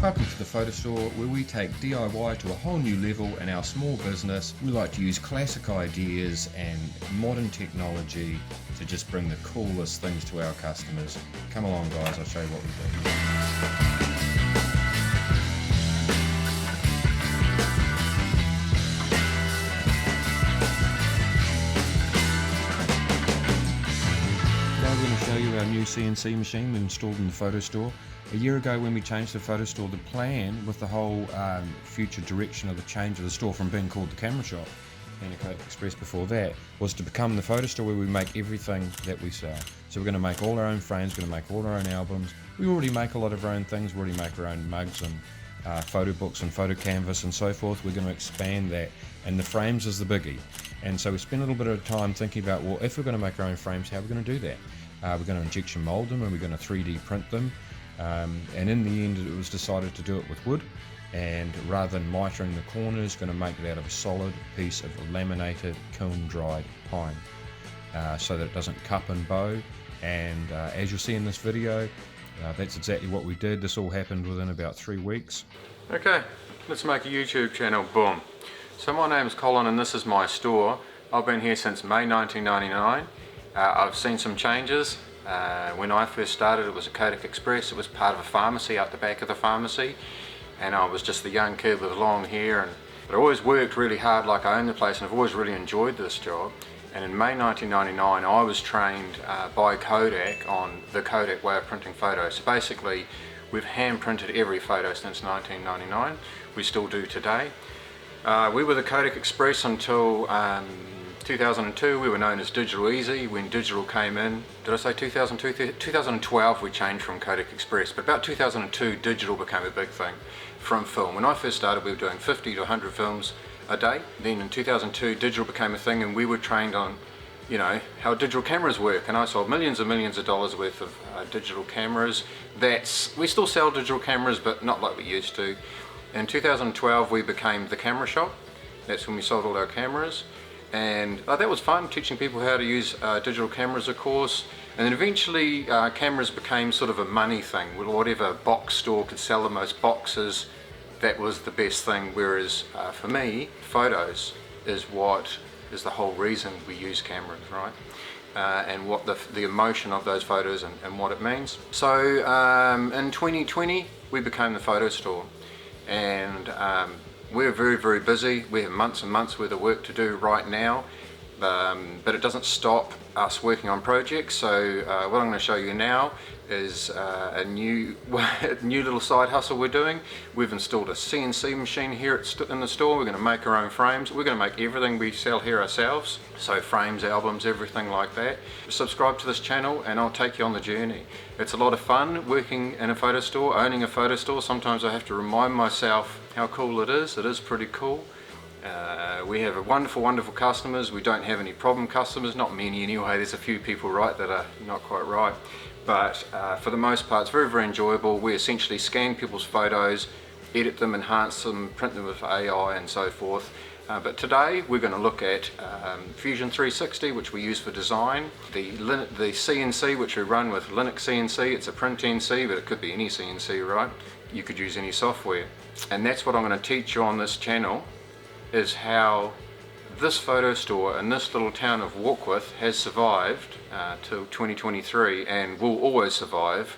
Welcome to the Photo Store, where we take DIY to a whole new level. In our small business, we like to use classic ideas and modern technology to just bring the coolest things to our customers. Come along guys, I'll show you what we do. Today we're going to show you our new CNC machine we installed in the Photo Store. A year ago when we changed the Photo Store, the plan with the whole future direction of the change of the store from being called the camera shop and a Kodak Express before that was to become the Photo Store, where we make everything that we sell. So we're going to make all our own frames, we're going to make all our own albums. We already make a lot of our own things, we already make our own mugs and photo books and photo canvas and so forth. We're going to expand that, and the frames is the biggie. And so we spent a little bit of time thinking about, well, if we're going to make our own frames, how are we going to do that? We're going to injection mold them, and we're going to 3D print them. And in the end it was decided to do it with wood, and rather than mitering the corners, going to make it out of a solid piece of laminated kiln dried pine, so that it doesn't cup and bow. And as you'll see in this video, that's exactly what we did. This all happened within about 3 weeks. Okay, let's make a YouTube channel, boom. So my name's Colin and this is my store. I've been here since May 1999. I've seen some changes. When I first started, it was a Kodak Express. It was part of a pharmacy out the back of the pharmacy, and I was just a young kid with long hair, but I always worked really hard like I owned the place, and I've always really enjoyed this job. And in May 1999 I was trained by Kodak on the Kodak way of printing photos. So basically we've hand printed every photo since 1999. We still do today. We were the Kodak Express until 2002. We were known as Digital Easy when digital came in. Did I say 2002? 2012 we changed from Kodak Express, but about 2002 digital became a big thing from film. When I first started we were doing 50 to 100 films a day. Then in 2002 digital became a thing, and we were trained on, you know, how digital cameras work, and I sold millions and millions of dollars worth of digital cameras. We still sell digital cameras, but not like we used to. In 2012 we became the camera shop. That's when we sold all our cameras. And that was fun, teaching people how to use digital cameras, of course. And then eventually cameras became sort of a money thing. Whatever box store could sell the most boxes, that was the best thing. Whereas for me, photos is what is the whole reason we use cameras, right? And what the emotion of those photos and what it means. So in 2020 we became the Photo Store, and we're very, very busy. We have months and months worth of work to do right now, but it doesn't stop us working on projects. So what I'm going to show you now is a new little side hustle we're doing. We've installed a CNC machine here in the store. We're going to make our own frames. We're going to make everything we sell here ourselves. So frames, albums, everything like that. Subscribe to this channel and I'll take you on the journey. It's a lot of fun working in a photo store, owning a photo store. Sometimes I have to remind myself how cool it is. It is pretty cool. We have wonderful, wonderful customers. We don't have any problem customers, not many anyway. There's a few people, right, that are not quite right. But for the most part, it's very, very enjoyable. We essentially scan people's photos, edit them, enhance them, print them with AI and so forth. But today we're going to look at Fusion 360, which we use for design, the CNC, which we run with Linux CNC. It's a print NC, but it could be any CNC, right? You could use any software. And that's what I'm going to teach you on this channel, is how this photo store in this little town of Warkworth has survived till 2023 and will always survive.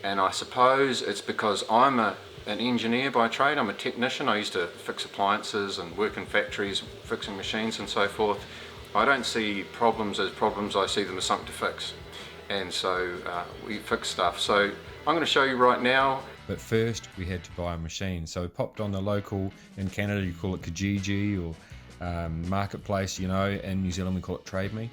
And I suppose it's because I'm an engineer by trade. I'm a technician. I used to fix appliances and work in factories fixing machines and so forth. I don't see problems as problems, I see them as something to fix. And so we fix stuff. So I'm going to show you right now. But first we had to buy a machine, so we popped on the local, in Canada you call it Kijiji or marketplace, you know, in New Zealand we call it Trade Me,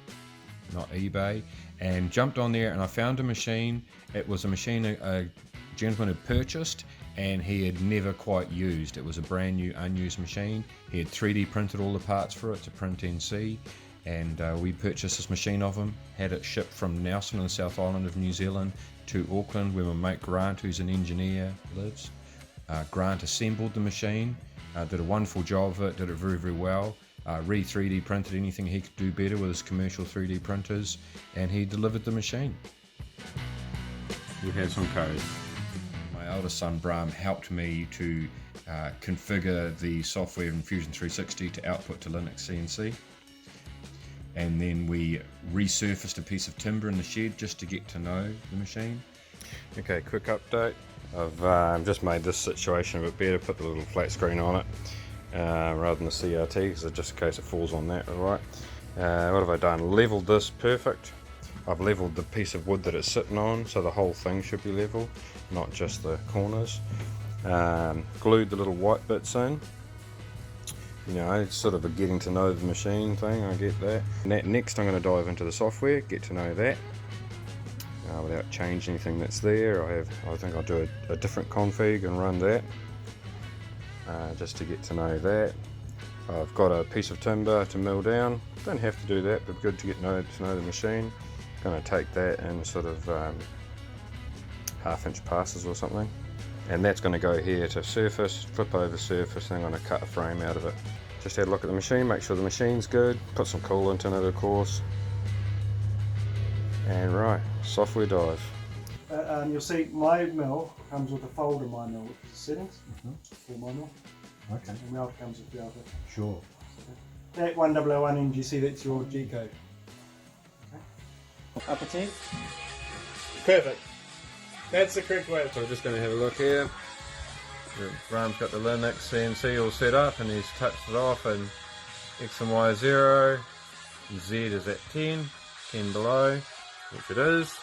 not eBay, and jumped on there and I found a machine. It was a machine a gentleman had purchased and he had never quite used. It was a brand new unused machine. He had 3D printed all the parts for it to print NC, and we purchased this machine of him, had it shipped from Nelson in the South Island of New Zealand to Auckland, where my mate Grant, who's an engineer, lives. Grant assembled the machine, did a wonderful job of it, did it very, very well. Re-3D printed anything he could do better with his commercial 3D printers, and he delivered the machine. We have some code. My eldest son Bram helped me to configure the software in Fusion 360 to output to Linux CNC. And then we resurfaced a piece of timber in the shed just to get to know the machine. Okay, quick update. I've just made this situation a bit better, put the little flat screen on it rather than the CRT, because just in case it falls on that, alright. What have I done? Leveled this perfect. I've leveled the piece of wood that it's sitting on, so the whole thing should be level, not just the corners. Glued the little white bits in. You know, it's sort of a getting to know the machine thing, I get that. Next I'm going to dive into the software, get to know that. Without changing anything that's there. I think I'll do a different config and run that. Just to get to know that. I've got a piece of timber to mill down. Don't have to do that, but good to get to know the machine. Going to take that in sort of 1/2 inch passes or something, and that's going to go here to surface, flip over surface, and I'm going to cut a frame out of it. Just had a look at the machine, make sure the machine's good, put some coolant in it of course, and right, software dive. You'll see my mill comes with a folder, my mill with the settings for my mill. Okay. And the other comes with the other. Sure. That 1001 NGC, that's your G code. Okay. Upper 10. Perfect. That's the correct way. So we're just going to have a look here. Bram's got the Linux CNC all set up and he's touched it off, and X and Y 0, Z is at 10 below, which it is.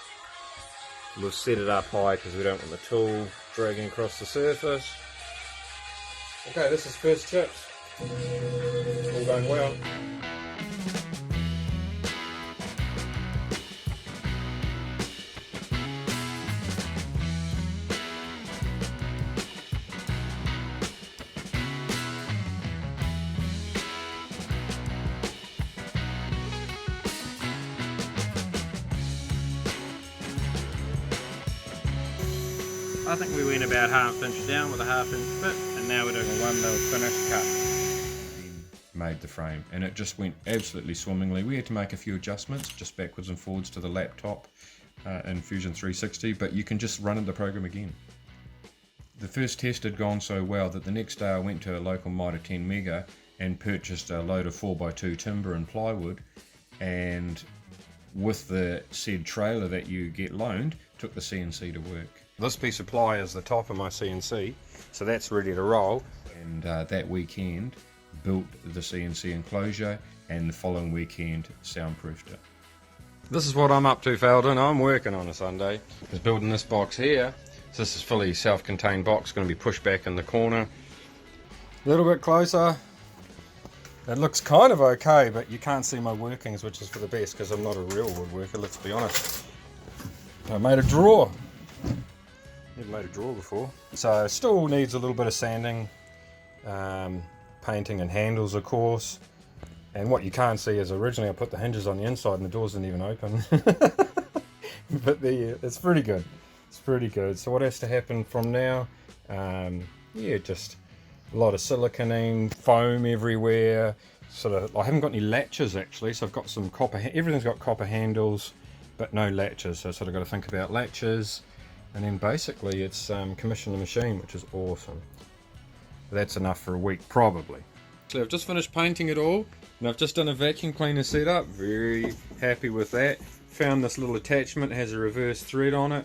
We'll set it up high because we don't want the tool dragging across the surface. Okay, this is first chips. All going well. I think we went about 1/2 inch down with a 1/2 inch bit, and now we're doing a 1 mil finish cut. Made the frame, and it just went absolutely swimmingly. We had to make a few adjustments, just backwards and forwards to the laptop in Fusion 360, but you can just run the program again. The first test had gone so well that the next day I went to a local Mitre 10 Mega and purchased a load of 4x2 timber and plywood, and with the said trailer that you get loaned, took the CNC to work. This piece of ply is the top of my CNC, so that's ready to roll. And that weekend built the CNC enclosure, and the following weekend soundproofed it. This is what I'm up to, Felden. I'm working on a Sunday. Just building this box here. So this is fully self-contained box, going to be pushed back in the corner. A little bit closer. It looks kind of okay, but you can't see my workings, which is for the best because I'm not a real woodworker, let's be honest. I made a drawer. Never made a drawer before. So still needs a little bit of sanding, painting and handles of course. And what you can't see is originally I put the hinges on the inside and the doors didn't even open. But it's pretty good. It's pretty good. So what has to happen from now? Yeah, just a lot of siliconing, foam everywhere. I haven't got any latches actually, so I've got some copper, everything's got copper handles, but no latches. So I've sort of got to think about latches. And then basically it's commission the machine, which is awesome. That's enough for a week, probably. So I've just finished painting it all, and I've just done a vacuum cleaner setup. Very happy with that. Found this little attachment, has a reverse thread on it.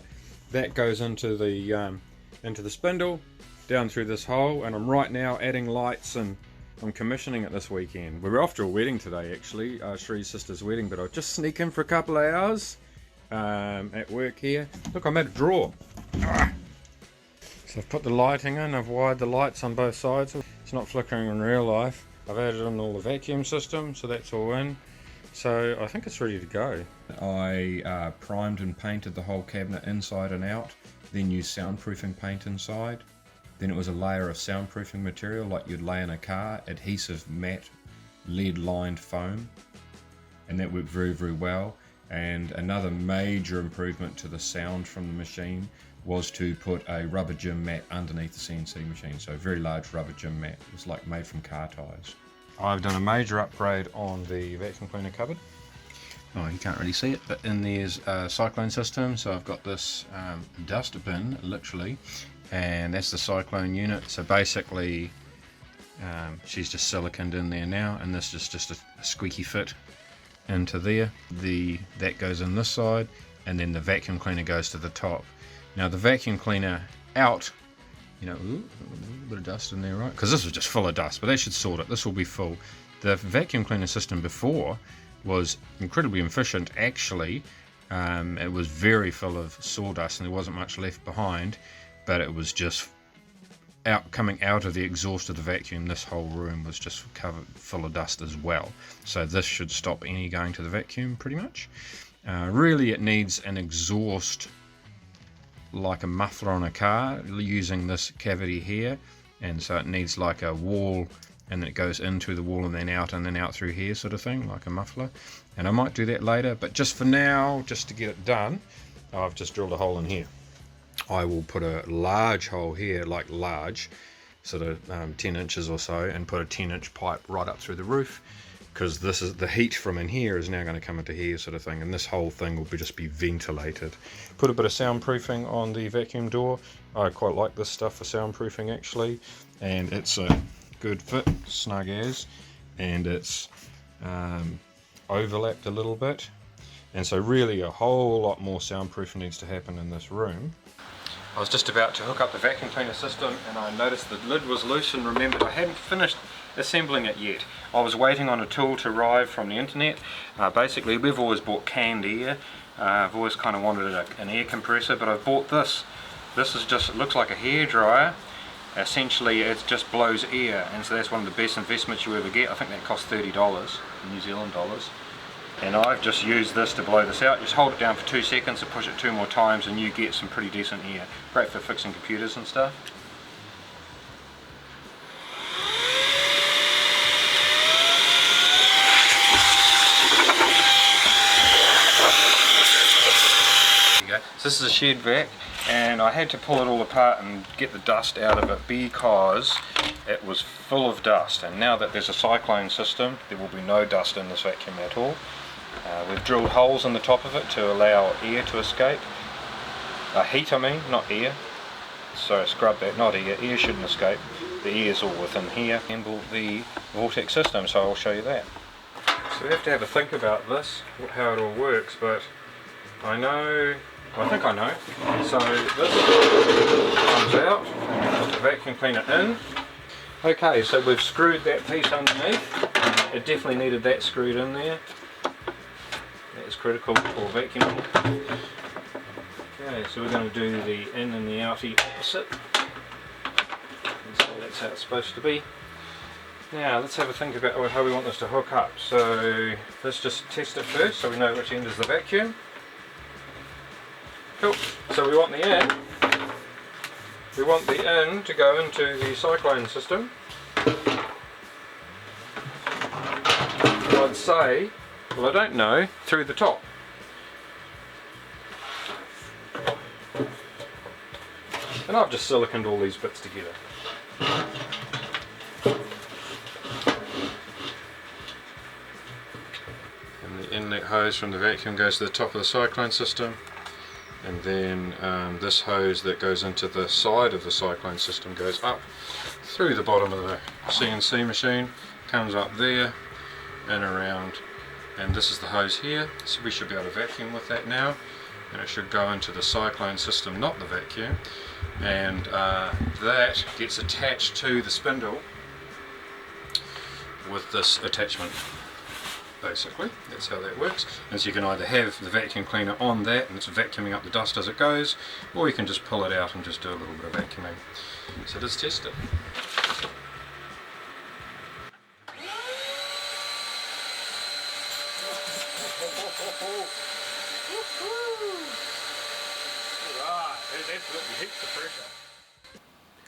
That goes into the spindle, down through this hole, and I'm right now adding lights, and I'm commissioning it this weekend. We're off to a wedding today actually, Shree's sister's wedding, but I'll just sneak in for a couple of hours. At work here. Look, I made a drawer. So I've put the lighting in, I've wired the lights on both sides. It's not flickering in real life. I've added in all the vacuum system, so that's all in. So I think it's ready to go. I primed and painted the whole cabinet inside and out, then used soundproofing paint inside. Then it was a layer of soundproofing material like you'd lay in a car, adhesive matte lead lined foam, and that worked very, very well. And another major improvement to the sound from the machine was to put a rubber gym mat underneath the CNC machine. So a very large rubber gym mat. It was like made from car tyres. I've done a major upgrade on the vacuum cleaner cupboard. Oh, you can't really see it, but in there's a cyclone system. So I've got this dust bin, literally, and that's the cyclone unit. So basically she's just siliconed in there now, and this is just a squeaky fit into there. That goes in this side, and then the vacuum cleaner goes to the top. Now the vacuum cleaner out, you know, ooh, a little bit of dust in there, right? Because this was just full of dust, but that should sort it. This will be full. The vacuum cleaner system before was incredibly efficient, actually. It was very full of sawdust and there wasn't much left behind, but it was just coming out of the exhaust of the vacuum. This whole room was just covered full of dust as well. So this should stop any going to the vacuum pretty much. Really, it needs an exhaust like a muffler on a car using this cavity here, and so it needs like a wall, and then it goes into the wall and then out through here, sort of thing, like a muffler. And I might do that later, but just for now, just to get it done, I've just drilled a hole in here. I will put a large hole here, like large, sort of 10 inches or so, and put a 10-inch pipe right up through the roof, because this is the heat from in here is now going to come into here, sort of thing, and this whole thing will just be ventilated. Put a bit of soundproofing on the vacuum door. I quite like this stuff for soundproofing actually, and it's a good fit, snug as, and it's overlapped a little bit, and so really a whole lot more soundproofing needs to happen in this room. I was just about to hook up the vacuum cleaner system and I noticed the lid was loose, and remembered I hadn't finished assembling it yet. I was waiting on a tool to arrive from the internet. Basically, we've always bought canned air. I've always kind of wanted an air compressor, but I've bought this. This is just, it looks like a hair dryer. Essentially it just blows air, and so that's one of the best investments you ever get. I think that cost $30 New Zealand dollars. And I've just used this to blow this out. Just hold it down for 2 seconds and push it 2 more times and you get some pretty decent air. Great for fixing computers and stuff. So this is a shed vac, and I had to pull it all apart and get the dust out of it because it was full of dust. And now that there's a cyclone system, there will be no dust in this vacuum at all. We've drilled holes in the top of it to allow air to escape. Heat, I mean, not air. So scrub that, not air. Air shouldn't escape. The air's all within here. And the vortex system, so I'll show you that. So we have to have a think about this, how it all works, but I think I know. So this comes out, and put the vacuum cleaner in. Okay, so we've screwed that piece underneath. It definitely needed that screwed in there. That's critical for vacuuming. Okay, so we're going to do the in and the outie opposite. And so that's how it's supposed to be. Now let's have a think about how we want this to hook up. So let's just test it first so we know which end is the vacuum. Cool. So we want the in to go into the cyclone system. I'd say, well, I don't know, through the top. And I've just siliconed all these bits together. And the inlet hose from the vacuum goes to the top of the cyclone system. And then this hose that goes into the side of the cyclone system goes up through the bottom of the CNC machine, comes up there and around, and this is the hose here, so we should be able to vacuum with that now, and it should go into the cyclone system, not the vacuum, and that gets attached to the spindle with this attachment. Basically, that's how that works. And so you can either have the vacuum cleaner on that and it's vacuuming up the dust as it goes, or you can just pull it out and just do a little bit of vacuuming. So let's test it.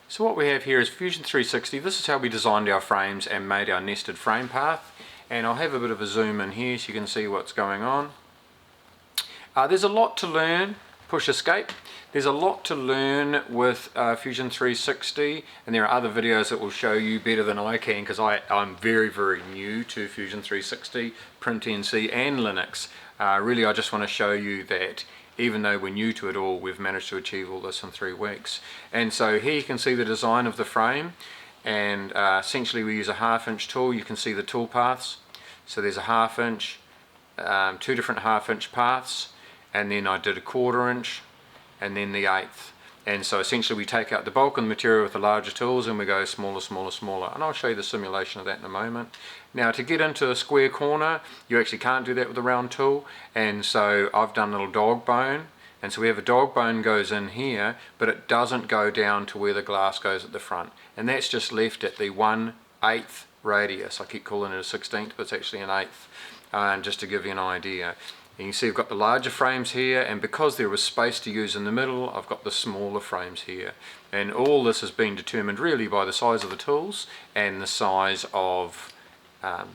So what we have here is Fusion 360. This is how we designed our frames and made our nested frame path. And I'll have a bit of a zoom in here so you can see what's going on. There's a lot to learn. Push escape. There's a lot to learn with Fusion 360, and there are other videos that will show you better than I can, because I'm very new to Fusion 360, Print NC and Linux. Really I just want to show you that even though we're new to it all, we've managed to achieve all this in 3 weeks. And so here you can see the design of the frame, and essentially we use a 1/2 inch tool. You can see the tool paths. So there's a 1/2 inch, 2 different 1/2 inch paths, and then I did a 1/4 inch, and then the 1/8. And so essentially we take out the bulk of the material with the larger tools and we go smaller, smaller, smaller. And I'll show you the simulation of that in a moment. Now, to get into a square corner, you actually can't do that with a round tool. And so I've done a little dog bone. And so we have a dog bone goes in here, but it doesn't go down to where the glass goes at the front. And that's just left at the 1/8 radius. I keep calling it a 16th, but it's actually an 1/8. And just to give you an idea. You can see I've got the larger frames here, and because there was space to use in the middle, I've got the smaller frames here. And all this has been determined really by the size of the tools and the size of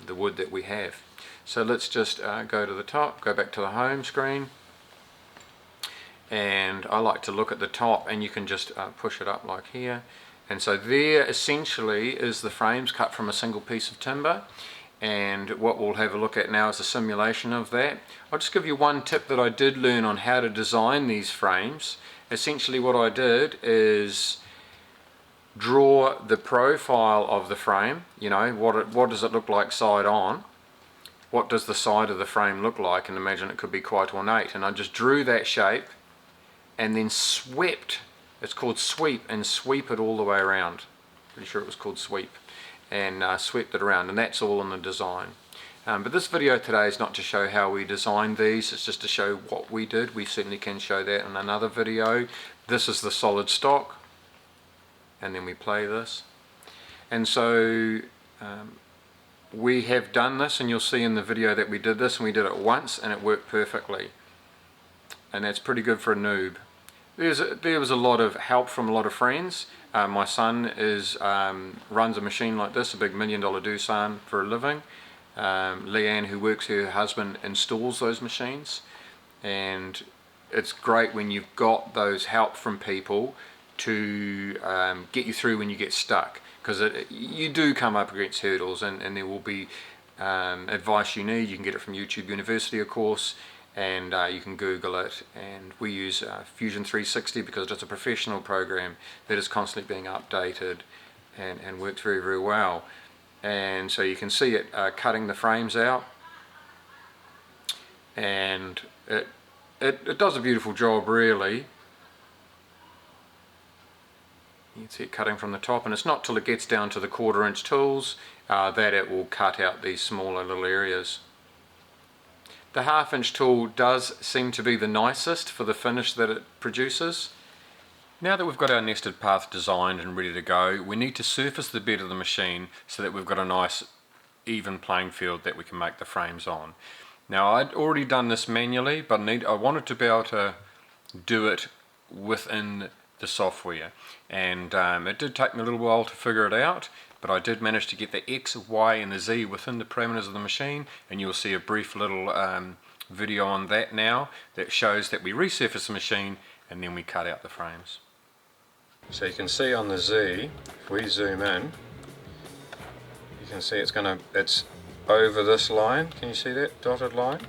the wood that we have. So let's just go to the top, go back to the home screen. And I like to look at the top, and you can just push it up like here. And so there essentially is the frames cut from a single piece of timber. And what we'll have a look at now is a simulation of that. I'll just give you one tip that I did learn on how to design these frames. Essentially what I did is draw the profile of the frame. You know, what does it look like side on? What does the side of the frame look like? And imagine it could be quite ornate. And I just drew that shape and then swept, it's called sweep, and sweep it all the way around. Pretty sure it was called sweep. And swept it around, and that's all in the design. But this video today is not to show how we designed these, it's just to show what we did. We certainly can show that in another video. This is the solid stock, and then we play this. And so we have done this, and you'll see in the video that we did this, and we did it once and it worked perfectly. And that's pretty good for a noob. There was a lot of help from a lot of friends. My son runs a machine like this, a big $1 million Doosan for a living. Leanne, who works here, her husband installs those machines. And it's great when you've got those help from people to get you through when you get stuck. Because you do come up against hurdles, and there will be advice you need. You can get it from YouTube University, of course. And you can Google it, and we use Fusion 360 because it's a professional program that is constantly being updated and works very, very well. And so you can see it cutting the frames out, and it does a beautiful job really. You can see it cutting from the top, and it's not till it gets down to the 1/4 inch tools that it will cut out these smaller little areas. The 1/2 inch tool does seem to be the nicest for the finish that it produces. Now that we've got our nested path designed and ready to go, we need to surface the bed of the machine so that we've got a nice even playing field that we can make the frames on. Now I'd already done this manually, but I wanted to be able to do it within the software, and it did take me a little while to figure it out. But I did manage to get the X, Y and the Z within the parameters of the machine, and you'll see a brief little video on that now that shows that we resurface the machine and then we cut out the frames. So you can see on the Z, if we zoom in, you can see it's over this line. Can you see that dotted line?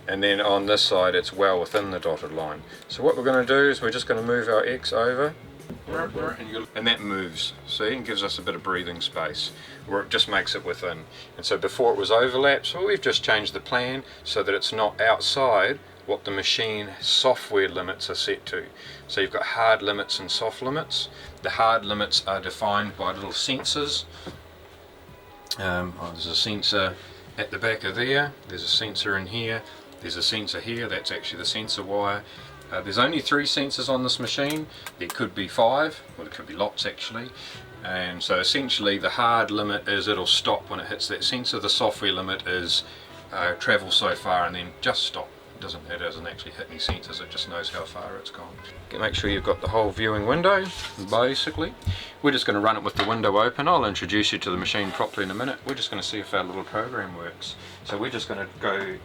And then on this side it's well within the dotted line. So what we're going to do is we're just going to move our X over, and that moves, see, and gives us a bit of breathing space where it just makes it within. And so before it was overlapped, so we've just changed the plan so that it's not outside what the machine software limits are set to. So you've got hard limits and soft limits. The hard limits are defined by little sensors. There's a sensor at the back of there, there's a sensor in here, there's a sensor here, that's actually the sensor wire. There's only 3 sensors on this machine. There could be 5, well, it could be lots actually. And so essentially the hard limit is it'll stop when it hits that sensor. The software limit is travel so far and then just stop. It doesn't actually hit any sensors, it just knows how far it's gone. Make sure you've got the whole viewing window, basically. We're just going to run it with the window open. I'll introduce you to the machine properly in a minute. We're just going to see if our little program works. So we're just going to go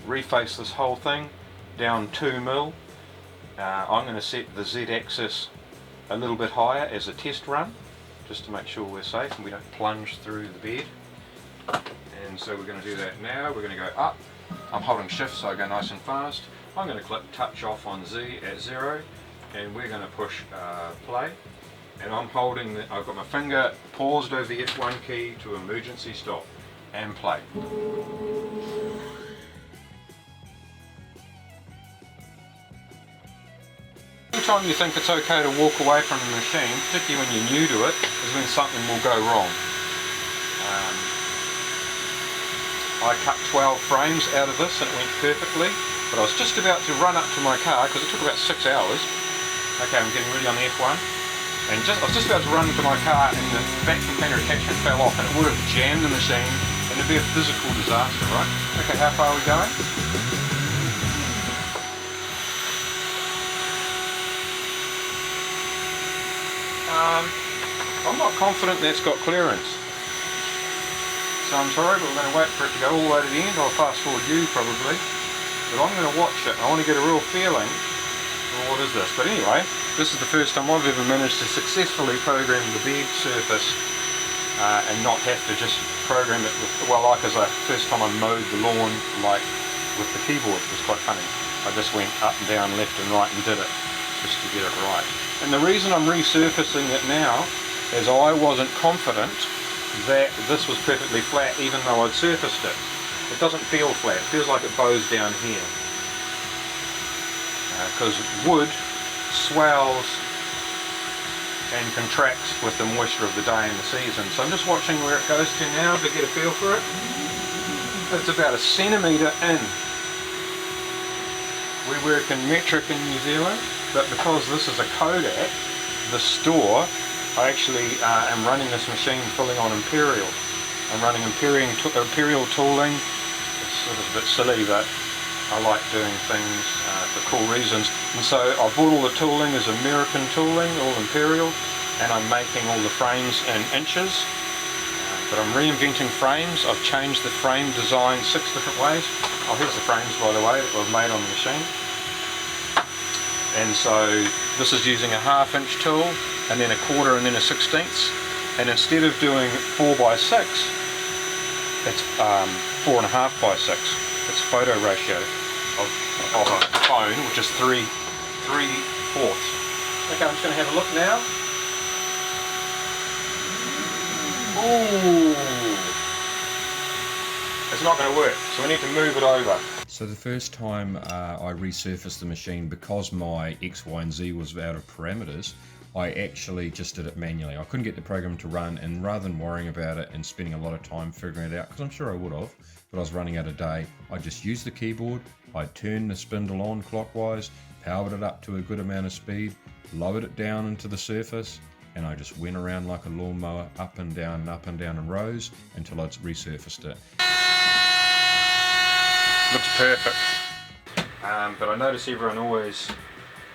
reface this whole thing down 2 mil. I'm going to set the Z-axis a little bit higher as a test run, just to make sure we're safe and we don't plunge through the bed. And so we're going to do that now. We're going to go up. I'm holding shift so I go nice and fast. I'm going to click touch off on Z at 0, and we're going to push play. And I'm holding, I've got my finger paused over the F1 key to emergency stop and play. Every time you think it's okay to walk away from the machine, particularly when you're new to it, is when something will go wrong. I cut 12 frames out of this and it went perfectly, but I was just about to run up to my car because it took about 6 hours. Okay, I'm getting ready on the F1. And I was just about to run into my car and the vacuum cleaner attachment fell off and it would have jammed the machine and it'd be a physical disaster, right? Okay, how far are we going? I'm not confident that's got clearance. So I'm sorry, but we're going to wait for it to go all the way to the end. I'll fast forward you probably. But I'm going to watch it. I want to get a real feeling. Well, what is this? But anyway, this is the first time I've ever managed to successfully program the bed surface and not have to just program it with, well, like as the first time I mowed the lawn, like with the keyboard. It was quite funny. I just went up and down, left and right and did it just to get it right. And the reason I'm resurfacing it now is I wasn't confident that this was perfectly flat even though I'd surfaced it. It doesn't feel flat, it feels like it bows down here. Because wood swells and contracts with the moisture of the day and the season. So I'm just watching where it goes to now to get a feel for it. It's about 1 centimetre in. We work in metric in New Zealand, but because this is a Kodak, the store, I actually am running this machine fully on Imperial. I'm running Imperial tooling. It's sort of a bit silly, but I like doing things for cool reasons. And so I bought all the tooling as American tooling, all Imperial, and I'm making all the frames in inches. But I'm reinventing frames. I've changed the frame design 6 different ways. Oh, here's the frames, by the way, that were made on the machine. And so this is using a 1/2 inch tool, and then a 1/4 and then a 1/16. And instead of doing 4x6, it's 4.5 by 6. It's photo ratio of a phone, which is 3/4. Okay, I'm just going to have a look now. Ooh, it's not going to work, so we need to move it over. So the first time I resurfaced the machine, because my X, Y and Z was out of parameters, I actually just did it manually. I couldn't get the program to run, and rather than worrying about it and spending a lot of time figuring it out, because I'm sure I would have, but I was running out of day, I just used the keyboard, I turned the spindle on clockwise, powered it up to a good amount of speed, lowered it down into the surface, and I just went around like a lawnmower, up and down in rows until I'd resurfaced it. Looks perfect. But I notice everyone always,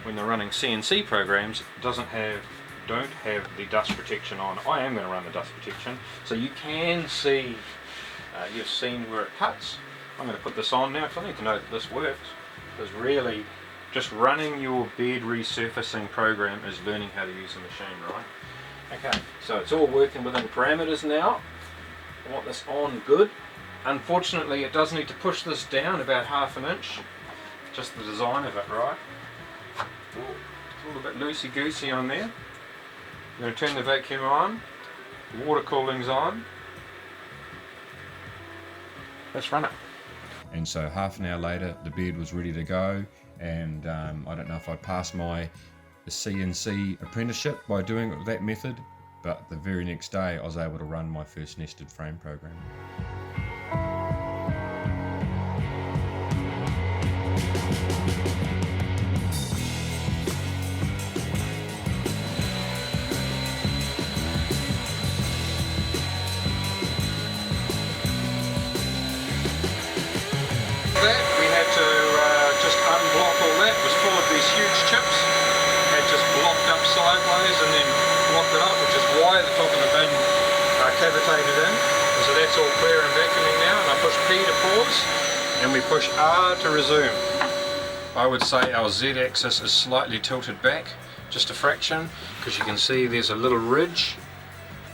when they're running CNC programs, don't have the dust protection on. I am going to run the dust protection, so you can see, you've seen where it cuts. I'm going to put this on now because I need to know that this works. Because really, just running your bed resurfacing program is learning how to use the machine, right? Okay, so it's all working within parameters now. I want this on good. Unfortunately, it does need to push this down about 1/2 inch. Just the design of it, right? Ooh, it's a little bit loosey-goosey on there. I'm going to turn the vacuum on. The water cooling's on. Let's run it. And so half an hour later, the bed was ready to go, and I don't know if I passed my CNC apprenticeship by doing it with that method, but the very next day I was able to run my first nested frame program. We had to just unblock all that. It was full of these huge chips. Had just blocked up sideways and then blocked it up, which is why the top of the bin cavitated in. And so that's all clear and vacuuming now. And I push P to pause, and we push R to resume. I would say our Z-axis is slightly tilted back, just a fraction, because you can see there's a little ridge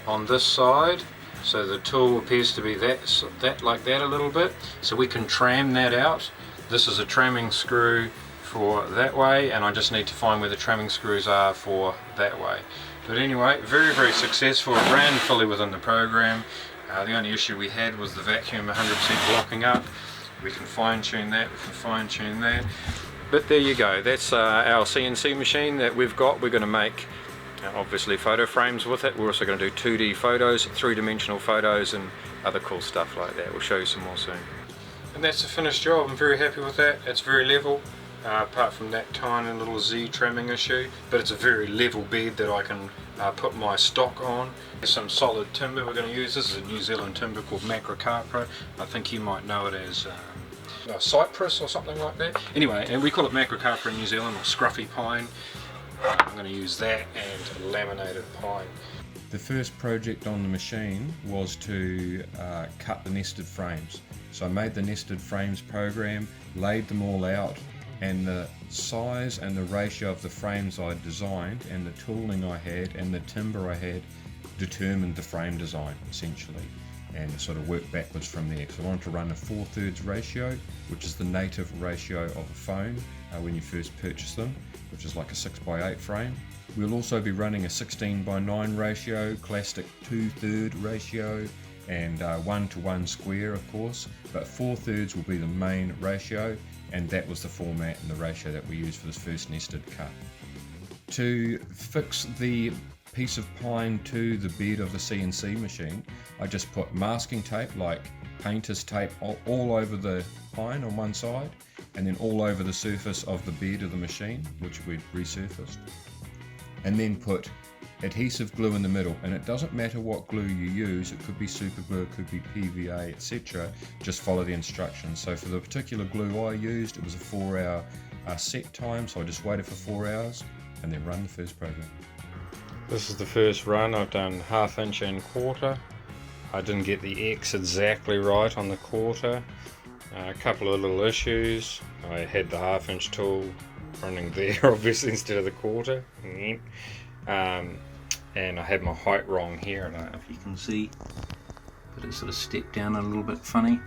on this side. So the tool appears to be like that a little bit, so we can tram that out. This is a tramming screw for that way, and I just need to find where the tramming screws are for that way. But anyway, very, very successful. It ran fully within the program. The only issue we had was the vacuum 100% blocking up. We can fine tune that, But there you go, that's our CNC machine that we've got. We're going to make obviously photo frames with it. We're also going to do 2D photos, 3-dimensional photos, and other cool stuff like that. We'll show you some more soon. And that's the finished job. I'm very happy with that. It's very level, apart from that tiny little Z trimming issue, but it's a very level bed that I can put my stock on. There's some solid timber we're going to use. This is a New Zealand timber called Macrocarpa. I think you might know it as cypress or something like that. Anyway, and we call it Macrocarpa in New Zealand, or scruffy pine. I'm going to use that and laminated pine. The first project on the machine was to cut the nested frames. So I made the nested frames program, laid them all out, and the size and the ratio of the frames I designed and the tooling I had and the timber I had determined the frame design essentially, and sort of worked backwards from there. So I wanted to run a 4/3 ratio, which is the native ratio of a phone when you first purchase them, which is like a 6x8 frame. We'll also be running a 16:9 ratio, classic 2/3 ratio, and 1:1 square of course, but 4/3 will be the main ratio, and that was the format and the ratio that we used for this first nested cut. To fix the piece of pine to the bed of the CNC machine, I just put masking tape, like painter's tape, all over the pine on one side, and then all over the surface of the bed of the machine, which we'd resurfaced, and then put adhesive glue in the middle. And it doesn't matter what glue you use, it could be super glue, it could be PVA, etc. Just follow the instructions. So for the particular glue I used, it was a 4-hour set time, so I just waited for 4 hours and then run the first program. This is the first run. I've done 1/2 inch and 1/4. I didn't get the X exactly right on the 1/4. A couple of little issues. I had the 1/2 inch tool running there obviously instead of the 1/4. And I had my height wrong here. I don't know if you can see, but it sort of stepped down a little bit funny.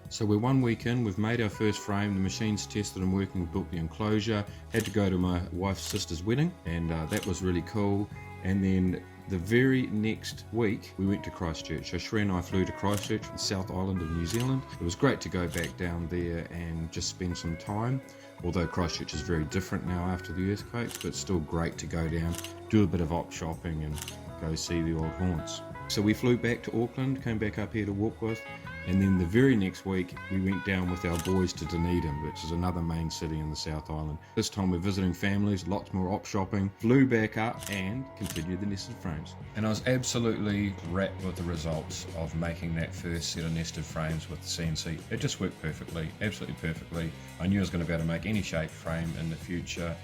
So we're 1 week in, we've made our first frame, the machine's tested and working, we built the enclosure, had to go to my wife's sister's wedding, and that was really cool. And then the very next week we went to Christchurch. So Sheree and I flew to Christchurch, the South Island of New Zealand. It was great to go back down there and just spend some time, although Christchurch is very different now after the earthquakes, but it's still great to go down, do a bit of op shopping and go see the old haunts. So we flew back to Auckland, came back up here to Warkworth, and then the very next week we went down with our boys to Dunedin, which is another main city in the South Island. This time we're visiting families, lots more op shopping, flew back up and continued the nested frames. And I was absolutely wrapped with the results of making that first set of nested frames with the CNC. It just worked perfectly, absolutely perfectly. I knew I was going to be able to make any shape frame in the future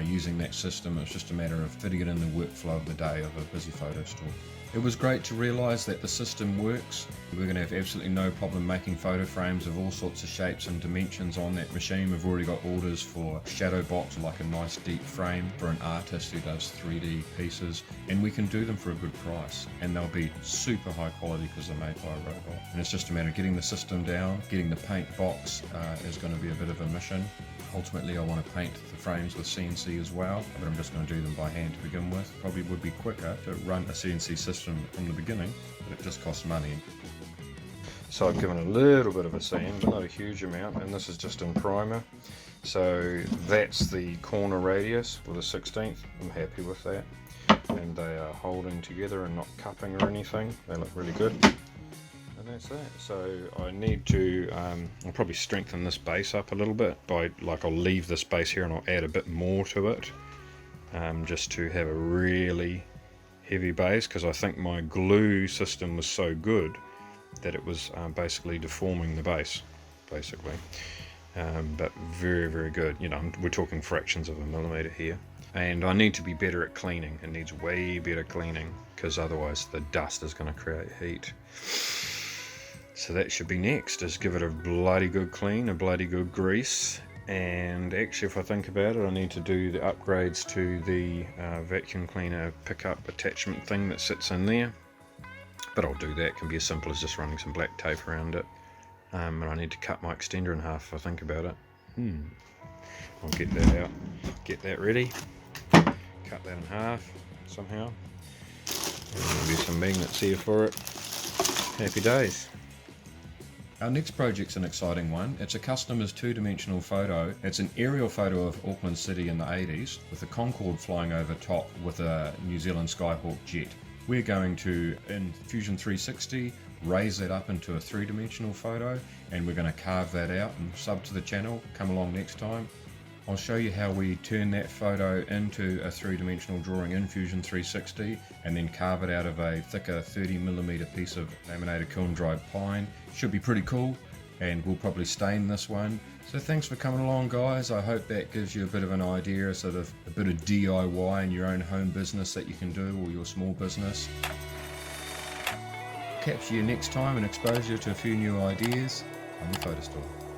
using that system. It was just a matter of fitting it in the workflow of the day of a busy photo store. It was great to realise that the system works. We're going to have absolutely no problem making photo frames of all sorts of shapes and dimensions on that machine. We've already got orders for shadow box, like a nice deep frame for an artist who does 3D pieces, and we can do them for a good price, and they'll be super high quality because they're made by a robot. And it's just a matter of getting the system down. Getting the paint box is going to be a bit of a mission. Ultimately I want to paint the frames with CNC as well, but I'm just going to do them by hand to begin with. Probably would be quicker to run a CNC system from the beginning, but it just costs money. So I've given a little bit of a sand, but not a huge amount, and this is just in primer. So that's the corner radius with a 1/16. I'm happy with that, and they are holding together and not cupping or anything. They look really good. And that's that. So I need to, I'll probably strengthen this base up a little bit by, like, I'll leave this base here and I'll add a bit more to it, just to have a really heavy base, because I think my glue system was so good that it was basically deforming the base, basically. But very, very good. You know, we're talking fractions of a millimeter here. And I need to be better at cleaning. It needs way better cleaning, because otherwise the dust is going to create heat. So that should be next, is give it a bloody good clean, a bloody good grease. And actually, if I think about it, I need to do the upgrades to the vacuum cleaner pickup attachment thing that sits in there. But I'll do that. It can be as simple as just running some black tape around it. And I need to cut my extender in half if I think about it. I'll get that out, get that ready, cut that in half somehow. And there'll be some magnets here for it. Happy days. Our next project's an exciting one. It's a customer's two-dimensional photo. It's an aerial photo of Auckland City in the 80s with a Concorde flying over top with a New Zealand Skyhawk jet. We're going to, in Fusion 360, raise that up into a three-dimensional photo, and we're going to carve that out and sub to the channel. Come along next time. I'll show you how we turn that photo into a three-dimensional drawing in Fusion 360 and then carve it out of a thicker 30mm piece of laminated kiln-dried pine. Should be pretty cool, and we'll probably stain this one. So thanks for coming along, guys. I hope that gives you a bit of an idea, sort of a bit of DIY in your own home business that you can do, or your small business. Catch you next time and expose you to a few new ideas on the PhotoStore.